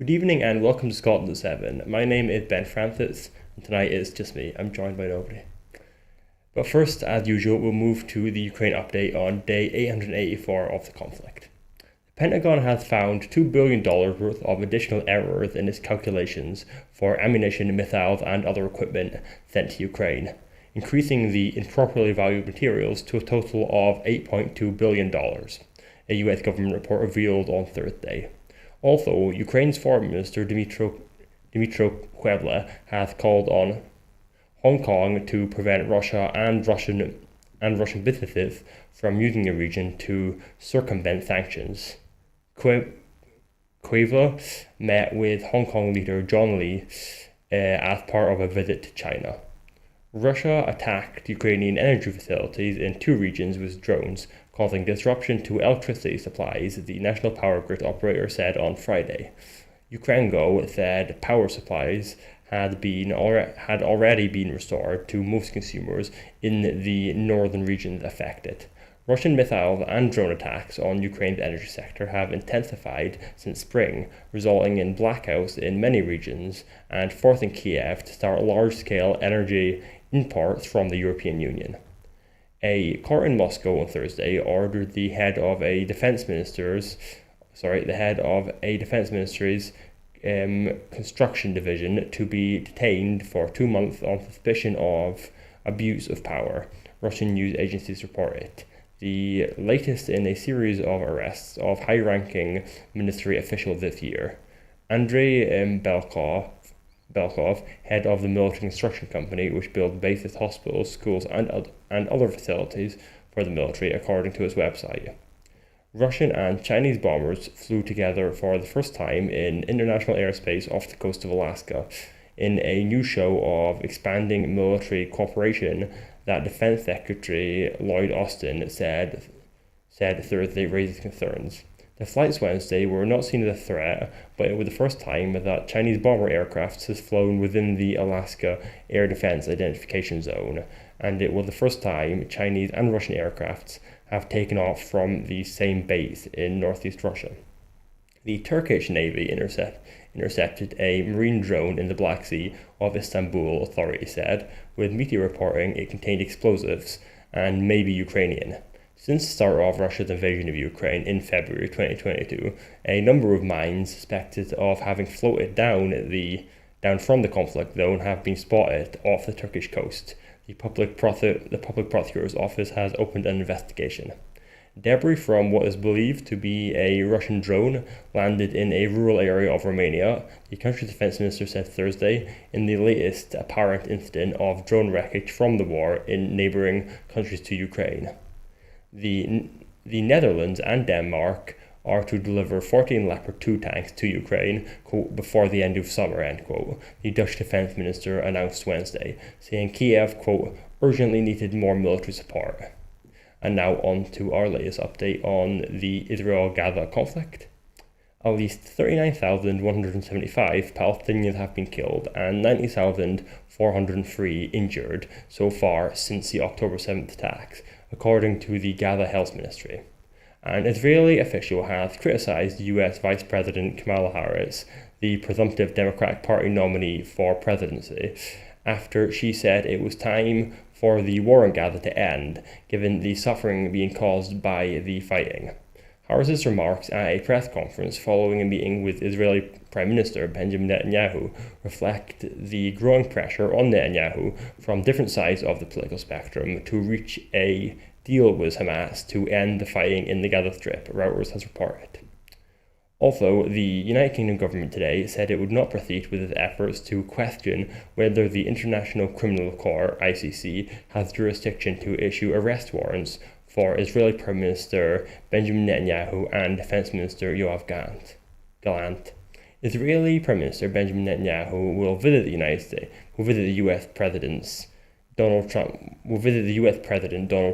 Good evening and welcome to Scotland at 7. My name is Ben Francis and tonight it's just me. I'm joined by nobody. But first, as usual, we'll move to the Ukraine update on day 884 of the conflict. The Pentagon has found $2 billion worth of additional errors in its calculations for ammunition, missiles and other equipment sent to Ukraine, increasing the improperly valued materials to a total of $8.2 billion, a US government report revealed on Thursday. Also, Ukraine's Foreign Minister Dmytro Kuleba has called on Hong Kong to prevent Russia and Russian businesses from using the region to circumvent sanctions. Kuleba met with Hong Kong leader John Lee as part of a visit to China. Russia attacked Ukrainian energy facilities in two regions with drones, causing disruption to electricity supplies, the national power grid operator said on Friday. Ukrengo said power supplies had already been restored to most consumers in the northern regions affected. Russian missiles and drone attacks on Ukraine's energy sector have intensified since spring, resulting in blackouts in many regions and forcing Kiev to start large-scale energy imports from the European Union. A court in Moscow on Thursday ordered the head of a defense ministry's construction division to be detained for 2 months on suspicion of abuse of power, Russian news agencies reported. The latest in a series of arrests of high-ranking ministry officials this year. Andrei Belkov, head of the military construction company, which builds bases, hospitals, schools, and other facilities for the military, according to its website. Russian and Chinese bombers flew together for the first time in international airspace off the coast of Alaska, in a new show of expanding military cooperation that Defense Secretary Lloyd Austin said Thursday raises concerns. The flights Wednesday were not seen as a threat, but it was the first time that Chinese bomber aircraft has flown within the Alaska Air Defense Identification Zone, and it was the first time Chinese and Russian aircrafts have taken off from the same base in northeast Russia. The Turkish Navy intercepted a marine drone in the Black Sea of Istanbul, authorities said, with media reporting it contained explosives and may be Ukrainian. Since the start of Russia's invasion of Ukraine in February 2022, a number of mines suspected of having floated down from the conflict zone have been spotted off the Turkish coast. The public prosecutor's office has opened an investigation. Debris from what is believed to be a Russian drone landed in a rural area of Romania, the country's defense minister said Thursday, in the latest apparent incident of drone wreckage from the war in neighbouring countries to Ukraine. The Netherlands and Denmark are to deliver 14 Leopard 2 tanks to Ukraine, quote, before the end of summer, end quote, the Dutch defense minister announced Wednesday, saying Kiev, quote, urgently needed more military support. And now on to our latest update on the Israel-Gaza conflict. At least 39,175 Palestinians have been killed and 90,403 injured so far since the October 7th attacks, according to the Gaza Health Ministry. An Israeli official has criticized US Vice President Kamala Harris, the presumptive Democratic Party nominee for presidency, after she said it was time for the war in Gaza to end, given the suffering being caused by the fighting. Harris's remarks at a press conference following a meeting with Israeli Prime Minister Benjamin Netanyahu reflect the growing pressure on Netanyahu from different sides of the political spectrum to reach a deal with Hamas to end the fighting in the Gaza Strip, Reuters has reported. Also, the United Kingdom government today said it would not proceed with its efforts to question whether the International Criminal Court, ICC, has jurisdiction to issue arrest warrants for Israeli Prime Minister Benjamin Netanyahu and Defense Minister Yoav Gallant. Israeli Prime Minister Benjamin Netanyahu will visit the US President Donald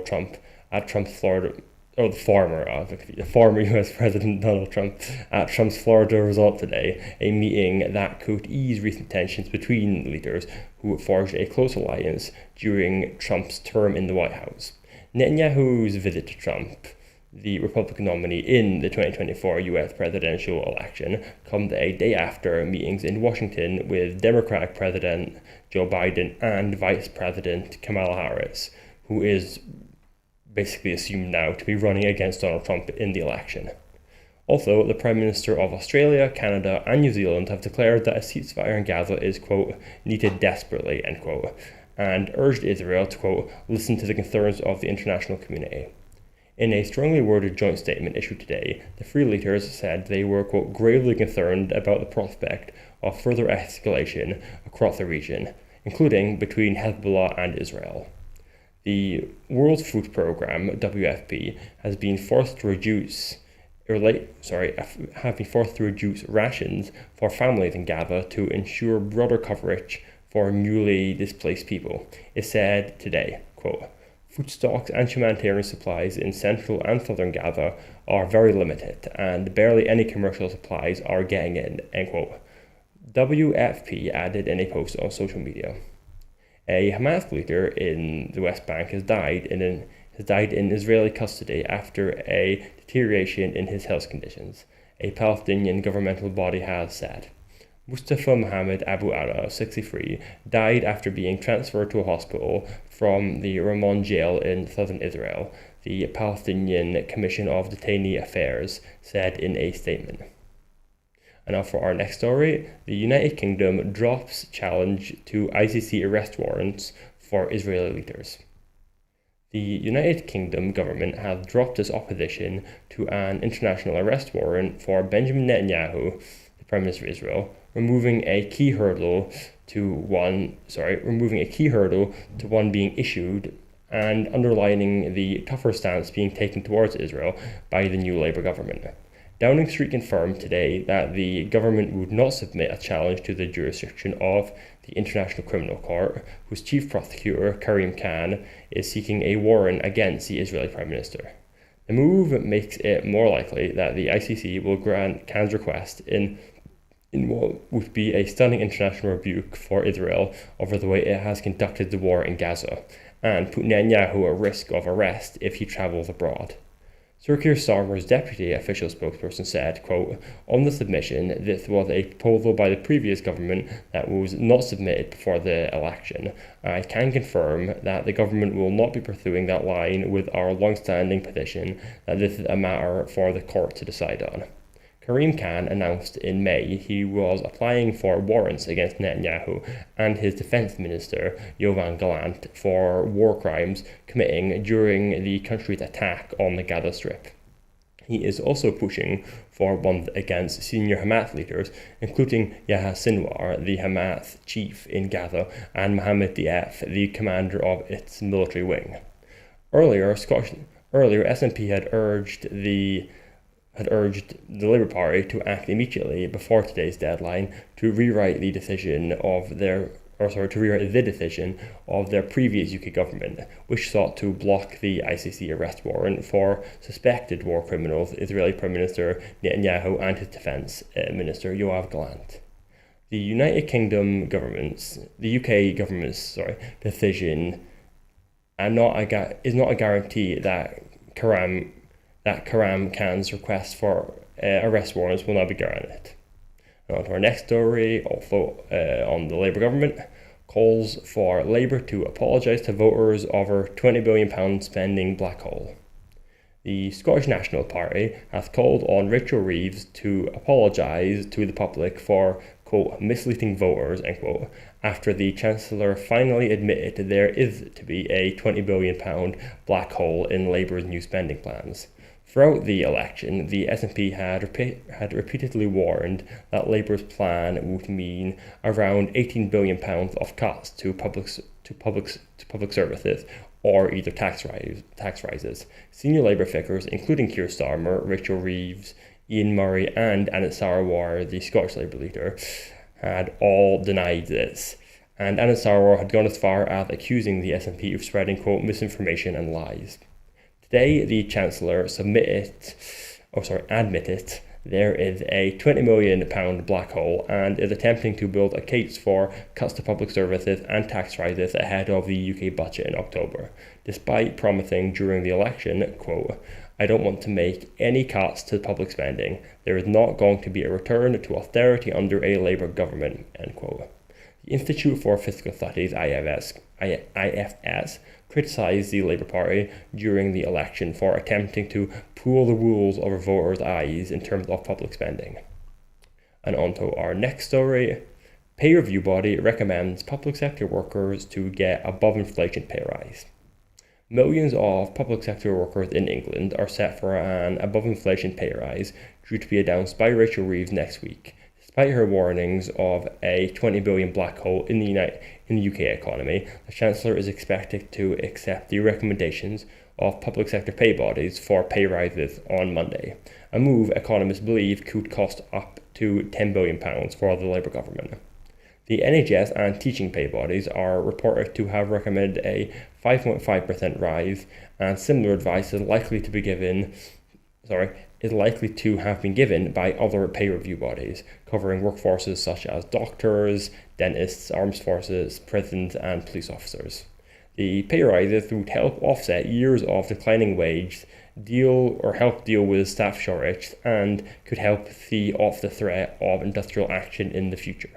Trump at Trump's Florida. The former US President Donald Trump at Trump's Florida resort today, a meeting that could ease recent tensions between leaders who forged a close alliance during Trump's term in the White House. Netanyahu's visit to Trump the Republican nominee in the 2024 US presidential election, come a day after meetings in Washington with Democratic President Joe Biden and Vice President Kamala Harris, who is basically assumed now to be running against Donald Trump in the election. Also, the Prime Minister of Australia, Canada, and New Zealand have declared that a ceasefire in Gaza is, quote, needed desperately, end quote, and urged Israel to, quote, listen to the concerns of the international community. In a strongly worded joint statement issued today, the three leaders said they were, quote, gravely concerned about the prospect of further escalation across the region, including between Hezbollah and Israel. The World Food Programme, WFP, have been forced to reduce rations for families in Gaza to ensure broader coverage for newly displaced people. It said today, quote, food stocks and humanitarian supplies in central and southern Gaza are very limited, and barely any commercial supplies are getting in, end quote. WFP added in a post on social media. A Hamas leader in the West Bank has died in Israeli custody after a deterioration in his health conditions, a Palestinian governmental body has said. Mustafa Mohammed Abu Ala, 63, died after being transferred to a hospital from the Ramon jail in southern Israel, the Palestinian Commission of Detainee Affairs said in a statement. And now for our next story, the United Kingdom drops challenge to ICC arrest warrants for Israeli leaders. The United Kingdom government has dropped its opposition to an international arrest warrant for Benjamin Netanyahu, the Prime Minister of Israel, removing a key hurdle to one being issued and underlining the tougher stance being taken towards Israel by the new Labour government. Downing Street confirmed today that the government would not submit a challenge to the jurisdiction of the International Criminal Court, whose chief prosecutor, Karim Khan, is seeking a warrant against the Israeli Prime Minister. The move makes it more likely that the ICC will grant Khan's request in what would be a stunning international rebuke for Israel over the way it has conducted the war in Gaza, and put Netanyahu at risk of arrest if he travels abroad. Sir Keir Starmer's deputy official spokesperson said, quote, on the submission, this was a proposal by the previous government that was not submitted before the election. I can confirm that the government will not be pursuing that line with our long-standing position that this is a matter for the court to decide on. Karim Khan announced in May he was applying for warrants against Netanyahu and his defense minister, Yoav Gallant, for war crimes committing during the country's attack on the Gaza Strip. He is also pushing for ones against senior Hamas leaders, including Yahya Sinwar, the Hamas chief in Gaza, and Mohammed Diaf, the commander of its military wing. Earlier, SNP had urged the Labour Party to act immediately before today's deadline to rewrite the decision of their previous UK government, which sought to block the ICC arrest warrant for suspected war criminals, Israeli Prime Minister Netanyahu and his Defence Minister Yoav Gallant. The UK government's decision is not a guarantee that Karim Khan's request for arrest warrants will not be granted. And on to our next story, also on the Labour government, calls for Labour to apologise to voters over £20 billion spending black hole. The Scottish National Party has called on Rachel Reeves to apologise to the public for, quote, misleading voters, end quote, after the Chancellor finally admitted there is to be a £20 billion black hole in Labour's new spending plans. Throughout the election, the SNP had repeatedly warned that Labour's plan would mean around £18 billion of cuts to public services or either tax rises. Senior Labour figures, including Keir Starmer, Rachel Reeves, Ian Murray and Anas Sarwar, the Scottish Labour leader, had all denied this. And Anas Sarwar had gone as far as accusing the SNP of spreading, quote, misinformation and lies. Today, the Chancellor admitted there is a £20 million black hole and is attempting to build a case for cuts to public services and tax rises ahead of the UK budget in October, despite promising during the election, quote, I don't want to make any cuts to public spending. There is not going to be a return to austerity under a Labour government, end quote. The Institute for Fiscal Studies, IFS, criticised the Labour Party during the election for attempting to pull the wool over voters' eyes in terms of public spending. And on to our next story. Pay review body recommends public sector workers to get above inflation pay rise. Millions of public sector workers in England are set for an above inflation pay rise due to be announced by Rachel Reeves next week, despite her warnings of a 20 billion black hole in the UK economy. The Chancellor is expected to accept the recommendations of public sector pay bodies for pay rises on Monday, a move economists believe could cost up to £10 billion for the Labour government. The NHS and teaching pay bodies are reported to have recommended a 5.5% rise, and similar advice is likely to have been given by other pay review bodies, covering workforces such as doctors, dentists, armed forces, prisons, and police officers. The pay rises would help offset years of declining wages, help deal with staff shortage, and could help see off the threat of industrial action in the future.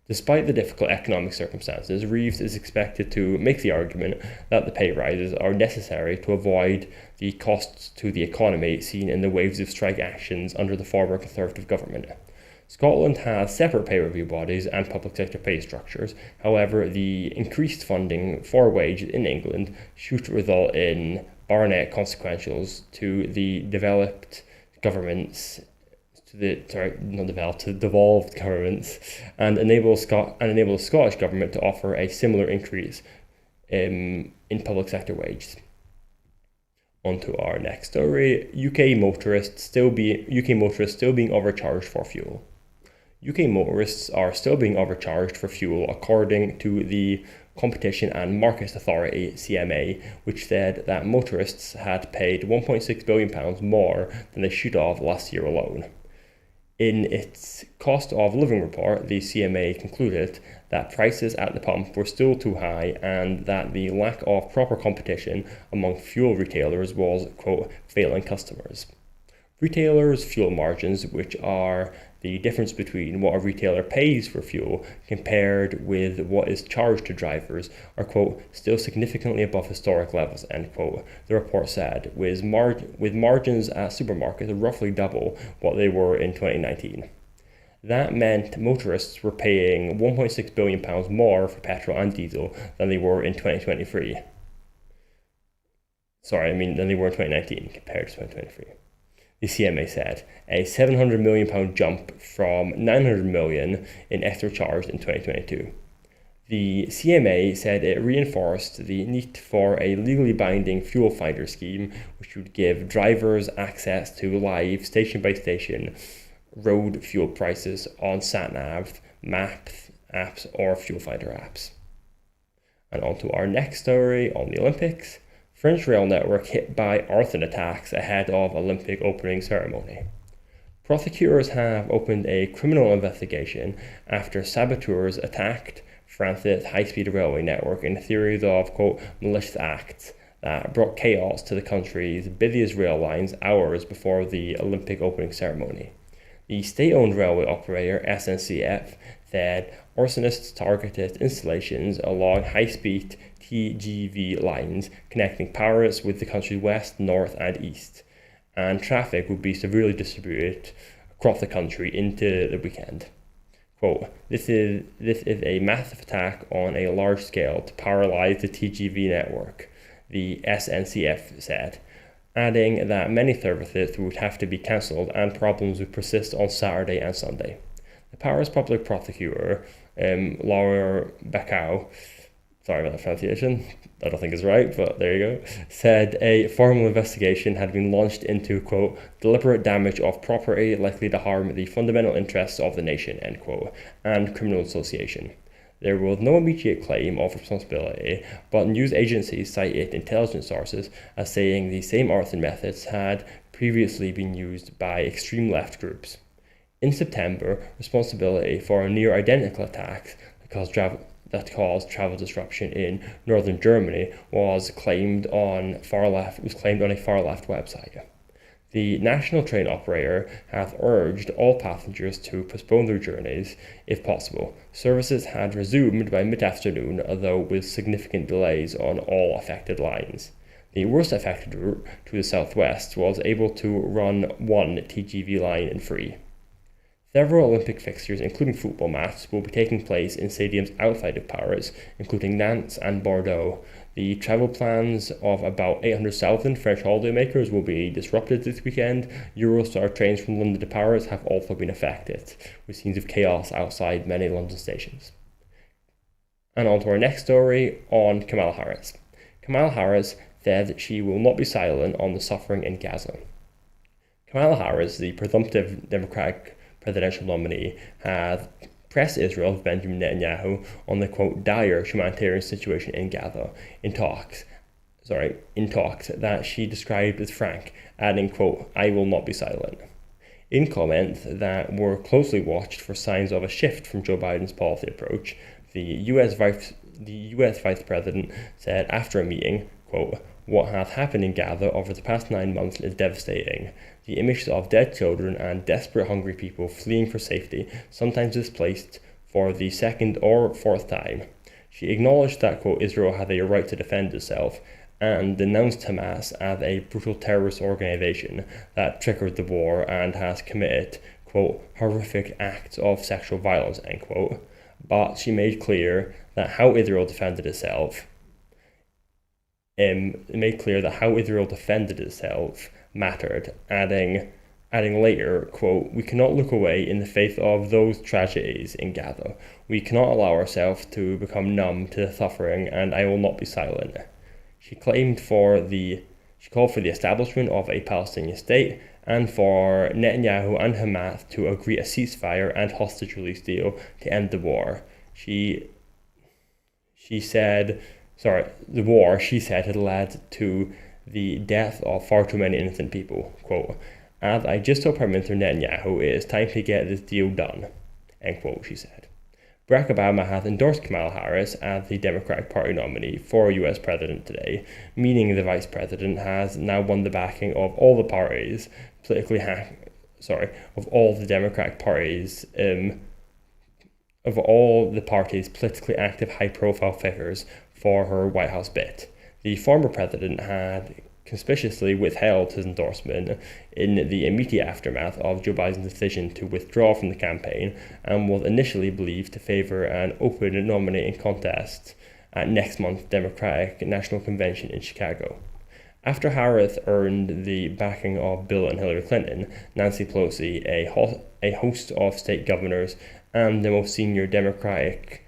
Despite the difficult economic circumstances, Reeves is expected to make the argument that the pay rises are necessary to avoid the costs to the economy seen in the waves of strike actions under the former Conservative government. Scotland has separate pay review bodies and public sector pay structures. However, the increased funding for wages in England should result in Barnett consequentials to the devolved governments, and enable the Scottish government to offer a similar increase in public sector wages. On to our next story. UK motorists still being overcharged for fuel. UK motorists are still being overcharged for fuel, according to the Competition and Markets Authority, CMA, which said that motorists had paid £1.6 billion more than they should have last year alone. In its cost of living report, the CMA concluded that prices at the pump were still too high and that the lack of proper competition among fuel retailers was, quote, failing customers. Retailers' fuel margins, which are the difference between what a retailer pays for fuel compared with what is charged to drivers, are, quote, still significantly above historic levels, end quote, the report said, with margins at supermarkets roughly double what they were in 2019. That meant motorists were paying £1.6 billion more for petrol and diesel than they were in 2023. Than they were in 2019 compared to 2023. The CMA said, a £700 million jump from £900 million in extra charge in 2022. The CMA said it reinforced the need for a legally binding fuel finder scheme, which would give drivers access to live station-by-station road fuel prices on sat-nav, maps, apps, or fuel finder apps. And on to our next story on the Olympics. French rail network hit by arson attacks ahead of Olympic opening ceremony. Prosecutors have opened a criminal investigation after saboteurs attacked France's high-speed railway network in a series of, quote, malicious acts that brought chaos to the country's busiest rail lines hours before the Olympic opening ceremony. The state-owned railway operator SNCF said arsonists targeted installations along high-speed TGV lines connecting Paris with the country's west, north, and east, and traffic would be severely distributed across the country into the weekend. Quote, this is a massive attack on a large scale to paralyze the TGV network, the SNCF said, adding that many services would have to be cancelled and problems would persist on Saturday and Sunday. The Paris public prosecutor, Laura Bacau, sorry about the pronunciation, I don't think it's right, but there you go, said a formal investigation had been launched into, quote, deliberate damage of property likely to harm the fundamental interests of the nation, end quote, and criminal association. There was no immediate claim of responsibility, but news agencies cited intelligence sources as saying the same arson methods had previously been used by extreme left groups. In September, responsibility for near identical attacks that caused travel disruption in northern Germany was claimed on a far left website. The national train operator hath urged all passengers to postpone their journeys if possible. Services had resumed by mid-afternoon, although with significant delays on all affected lines. The worst affected route to the southwest was able to run one TGV line in free. Several Olympic fixtures, including football matches, will be taking place in stadiums outside of Paris, including Nantes and Bordeaux. The travel plans of about 800,000 French holidaymakers will be disrupted this weekend. Eurostar trains from London to Paris have also been affected, with scenes of chaos outside many London stations. And on to our next story on Kamala Harris. Kamala Harris said she will not be silent on the suffering in Gaza. Kamala Harris, the presumptive Democratic presidential nominee, has pressed Israel's Benjamin Netanyahu on the, quote, dire humanitarian situation in Gaza in talks that she described as frank, adding, quote, I will not be silent. In comments that were closely watched for signs of a shift from Joe Biden's policy approach, the U.S. Vice President said after a meeting, quote, what hath happened in Gaza over the past 9 months is devastating. The images of dead children and desperate hungry people fleeing for safety, sometimes displaced for the second or fourth time. She acknowledged that, quote, Israel had a right to defend itself, and denounced Hamas as a brutal terrorist organization that triggered the war and has committed, quote, horrific acts of sexual violence, end quote. But she made clear that how Israel defended itself mattered, adding later, quote, we cannot look away in the face of those tragedies in Gaza. We cannot allow ourselves to become numb to the suffering, and I will not be silent. She called for the establishment of a Palestinian state and for Netanyahu and Hamas to agree a ceasefire and hostage release deal to end the war. She said the war, she said, had led to the death of far too many innocent people. Quote, as I just told Prime Minister Netanyahu, it is time to get this deal done, end quote, she said. Barack Obama has endorsed Kamala Harris as the Democratic Party nominee for U.S. President today, meaning the Vice President has now won the backing of all the parties politically active high-profile figures for her White House bid. The former president had conspicuously withheld his endorsement in the immediate aftermath of Joe Biden's decision to withdraw from the campaign and was initially believed to favor an open nominating contest at next month's Democratic National Convention in Chicago. After Harris earned the backing of Bill and Hillary Clinton, Nancy Pelosi, a host of state governors, and the most senior Democrats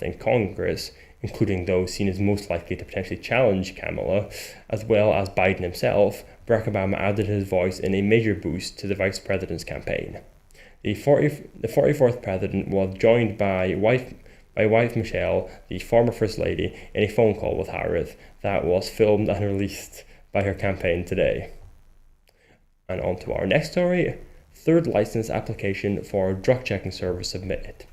in Congress, including those seen as most likely to potentially challenge Kamala, as well as Biden himself, Barack Obama added his voice in a major boost to the vice president's campaign. The 44th president was joined by wife Michelle, the former First Lady, in a phone call with Harris that was filmed and released by her campaign today. And on to our next story. Third license application for drug checking service submitted.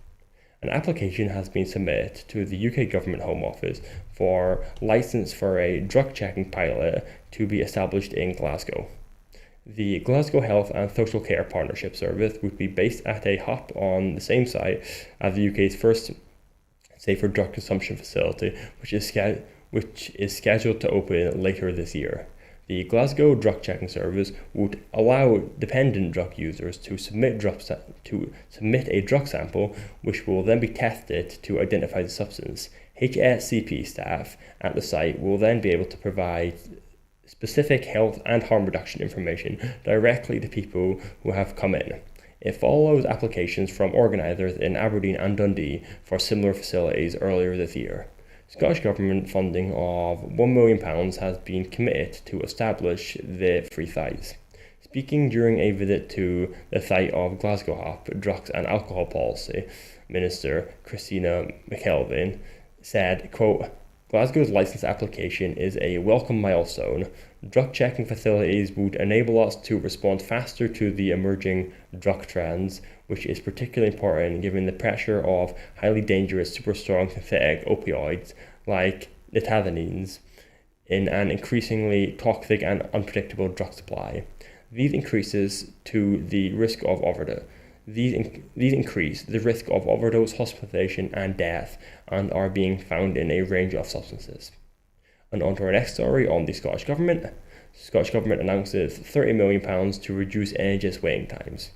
An application has been submitted to the UK Government Home Office for license for a drug checking pilot to be established in Glasgow. The Glasgow Health and Social Care Partnership Service would be based at a hub on the same site as the UK's first safer drug consumption facility, which is scheduled to open later this year. The Glasgow Drug Checking Service would allow dependent drug users to submit a drug sample, which will then be tested to identify the substance. HSCP staff at the site will then be able to provide specific health and harm reduction information directly to people who have come in. It follows applications from organisers in Aberdeen and Dundee for similar facilities earlier this year. Scottish Government funding of £1 million has been committed to establish the three sites. Speaking during a visit to the site of Glasgow Hub, Drugs and Alcohol Policy Minister Christina McKelvin said, quote, Glasgow's license application is a welcome milestone. Drug checking facilities would enable us to respond faster to the emerging drug trends, which is particularly important given the pressure of highly dangerous super strong synthetic opioids like nitazenes in an increasingly toxic and unpredictable drug supply. These increases to the risk of overdose. These increase the risk of overdose, hospitalization, and death, and are being found in a range of substances. And on to our next story on the Scottish Government. The Scottish Government announces £30 million to reduce NHS waiting times.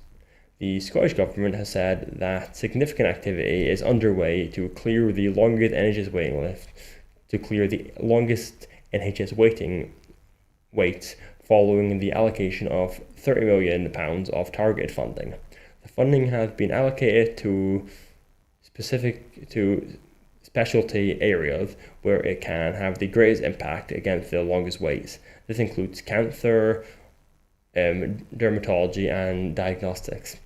The Scottish Government has said that significant activity is underway to clear the longest NHS waiting list, waits following the allocation of £30 million of targeted funding. The funding has been allocated to specialty areas where it can have the greatest impact against the longest waits. This includes cancer, dermatology, and diagnostics.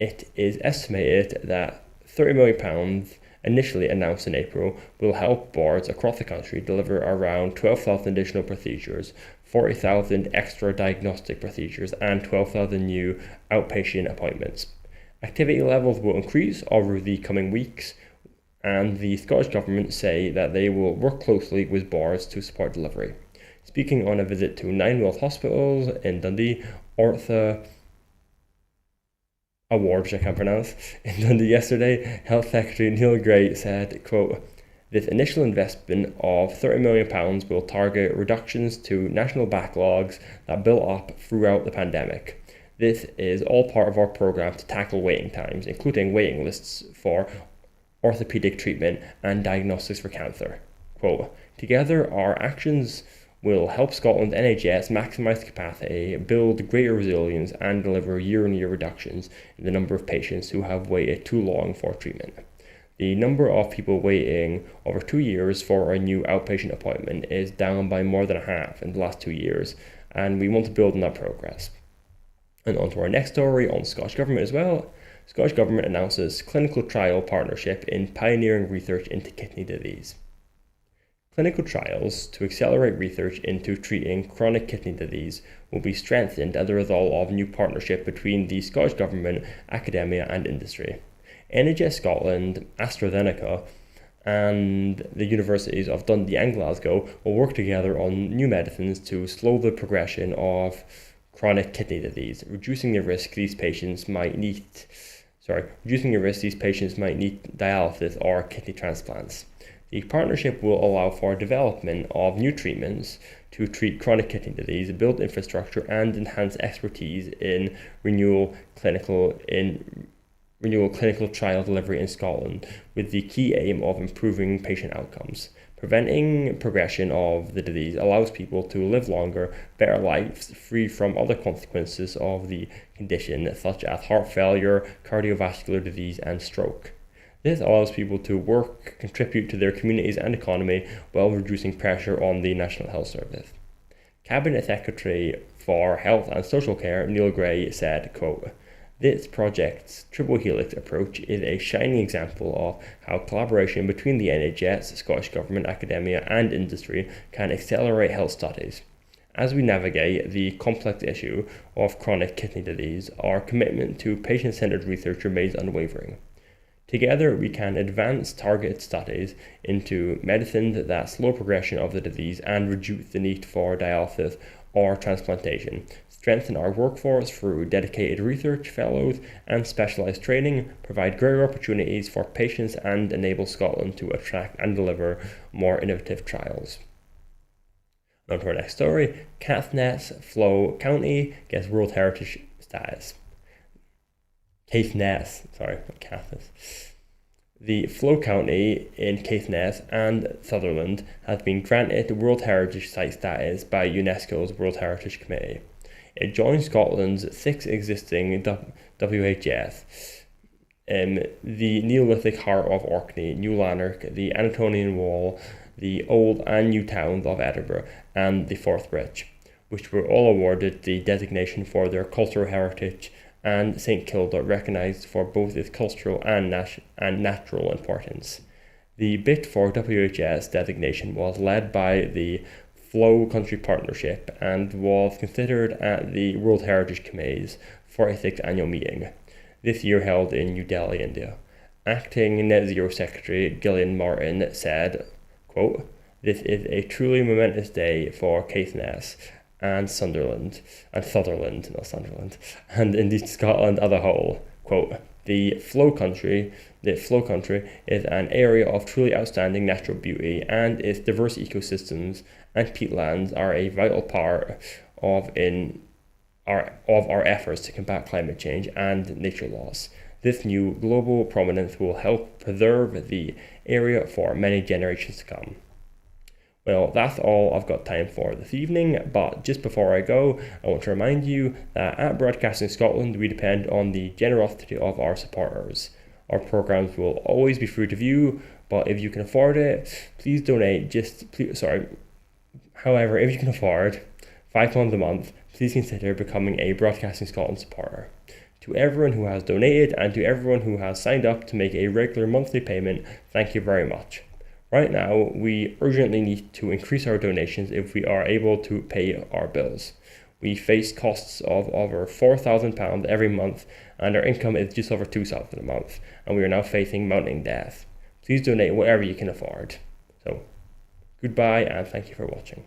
It is estimated that £30 million, initially announced in April, will help boards across the country deliver around 12,000 additional procedures, 40,000 extra diagnostic procedures, and 12,000 new outpatient appointments. Activity levels will increase over the coming weeks, and the Scottish Government say that they will work closely with boards to support delivery. Speaking on a visit to Nineworld Hospitals in Dundee, which I can't pronounce, in Dundee yesterday, Health Secretary Neil Gray said, quote, "This initial investment of £30 million will target reductions to national backlogs that built up throughout the pandemic. This is all part of our programme to tackle waiting times, including waiting lists for orthopaedic treatment and diagnostics for cancer." Quote, "Together, our actions will help Scotland's NHS maximise capacity, build greater resilience, and deliver year-on-year reductions in the number of patients who have waited too long for treatment. The number of people waiting over 2 years for a new outpatient appointment is down by more than half in the last 2 years, and we want to build on that progress." And on to our next story on the Scottish Government as well. Scottish Government announces clinical trial partnership in pioneering research into kidney disease. Clinical trials to accelerate research into treating chronic kidney disease will be strengthened as a result of new partnership between the Scottish Government, academia, and industry. NHS Scotland, AstraZeneca, and the universities of Dundee and Glasgow will work together on new medicines to slow the progression of chronic kidney disease, reducing the risk these patients might need dialysis or kidney transplants. The partnership will allow for development of new treatments to treat chronic kidney disease, build infrastructure, and enhance expertise in renewal clinical trial delivery in Scotland, with the key aim of improving patient outcomes. Preventing progression of the disease allows people to live longer, better lives, free from other consequences of the condition, such as heart failure, cardiovascular disease, and stroke. This allows people to contribute to their communities and economy while reducing pressure on the National Health Service. Cabinet Secretary for Health and Social Care, Neil Gray, said, quote, "This project's triple helix approach is a shining example of how collaboration between the NHS, Scottish Government, academia, and industry can accelerate health studies. As we navigate the complex issue of chronic kidney disease, our commitment to patient-centered research remains unwavering. Together, we can advance targeted studies into medicines that slow progression of the disease and reduce the need for dialysis or transplantation, strengthen our workforce through dedicated research fellows and specialised training, provide greater opportunities for patients, and enable Scotland to attract and deliver more innovative trials." On to our next story. Caithness, Flow County gets World Heritage status. Caithness. The Flow County in Caithness and Sutherland has been granted World Heritage Site status by UNESCO's World Heritage Committee. It joins Scotland's 6 existing WHS, the Neolithic Heart of Orkney, New Lanark, the Anatolian Wall, the Old and New Towns of Edinburgh, and the Forth Bridge, which were all awarded the designation for their cultural heritage, and St Kilda recognised for both its cultural and natural importance. The bid for WHS designation was led by the Flow Country Partnership and was considered at the World Heritage Committee's 46th annual meeting, this year held in New Delhi, India. Acting Net Zero Secretary Gillian Martin said, quote, "This is a truly momentous day for Caithness and Sutherland, and indeed Scotland as a whole." Quote, The Flow Country is an area of truly outstanding natural beauty, and its diverse ecosystems and peatlands are a vital part of our efforts to combat climate change and nature loss. This new global prominence will help preserve the area for many generations to come. Well, that's all I've got time for this evening, but just before I go, I want to remind you that at Broadcasting Scotland, we depend on the generosity of our supporters. Our programmes will always be free to view, but if you can afford it, please donate. However, if you can afford £5 a month, please consider becoming a Broadcasting Scotland supporter. To everyone who has donated and to everyone who has signed up to make a regular monthly payment, thank you very much. Right now, we urgently need to increase our donations if we are able to pay our bills. We face costs of over £4,000 every month, and our income is just over £2,000 a month, and we are now facing mounting debt. Please donate whatever you can afford. So, goodbye and thank you for watching.